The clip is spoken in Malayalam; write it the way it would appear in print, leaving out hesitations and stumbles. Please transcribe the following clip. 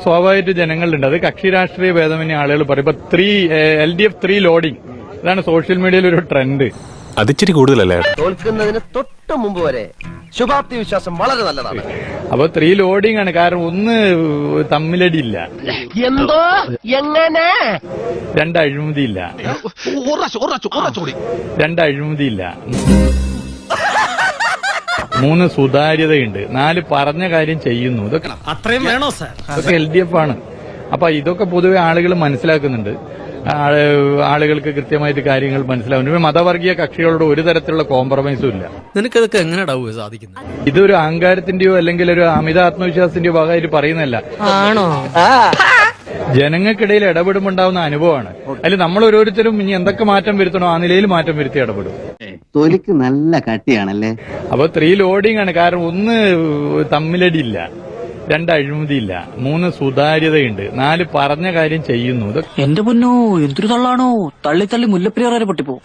സ്വാഭാവികമായിട്ട് ജനങ്ങളുണ്ട്. അത് കക്ഷി രാഷ്ട്രീയ ഭേദമന്യേ ആളുകൾ പറയും. ഇപ്പൊ LDF 3 ലോഡിംഗ്, ഇതാണ് സോഷ്യൽ മീഡിയയിൽ ഒരു ട്രെൻഡ്. അതിച്ചിരി കൂടുതലല്ലേ? തോൽക്കുന്നതിന് തൊട്ട് മുമ്പ് വരെ ശുഭാപ്തി വിശ്വാസം വളരെ നല്ലതാണ്. അപ്പൊ 3 ലോഡിംഗ് ആണ്. കാരണം ഒന്ന് തമ്മിലടിയില്ല, എന്തോ എങ്ങനെ 2 അഴിമതിയില്ല, 2 അഴിമതിയില്ല, 3 സുതാര്യതയുണ്ട്, 4 പറഞ്ഞ കാര്യം ചെയ്യുന്നു. ഇതൊക്കെ അത്രയും വേണോ സാർ? ഇതൊക്കെ LDF ആണ്. അപ്പൊ ഇതൊക്കെ പൊതുവെ ആളുകൾ മനസ്സിലാക്കുന്നുണ്ട്. ആളുകൾക്ക് കൃത്യമായിട്ട് കാര്യങ്ങൾ മനസ്സിലാവുന്നു. മതവർഗീയ കക്ഷികളോട് ഒരു തരത്തിലുള്ള കോംപ്രമൈസും ഇല്ല. നിനക്കതൊക്കെ എങ്ങനെയാ സാധിക്കുന്നത്? ഇതൊരു അഹങ്കാരത്തിന്റെയോ അല്ലെങ്കിൽ ഒരു അമിത ആത്മവിശ്വാസത്തിന്റെയോ ഭാഗമായിട്ട് പറയുന്നതല്ല. ആണോ? ജനങ്ങൾക്കിടയിൽ ഇടപെടുമ്പോണ്ടാവുന്ന അനുഭവമാണ്. അതിൽ നമ്മൾ ഓരോരുത്തരും ഇനി എന്തൊക്കെ മാറ്റം വരുത്തണോ ആ നിലയിൽ മാറ്റം വരുത്തി ഇടപെടും. തൊലിക്ക് നല്ല കട്ടിയാണല്ലേ? അപ്പൊ 3 ലോഡിംഗ് ആണ്. കാരണം ഒന്ന് തമ്മിലടിയില്ല, 2 അഴിമതിയില്ല, 3 സുതാര്യതയുണ്ട്, 4 പറഞ്ഞ കാര്യം ചെയ്യുന്നു. എന്റെ പൊന്നോ, എന്തൊരു തള്ളാണോ! തള്ളി തള്ളി മുല്ലപ്പെരിയാർ വരെ പൊട്ടിപ്പോ.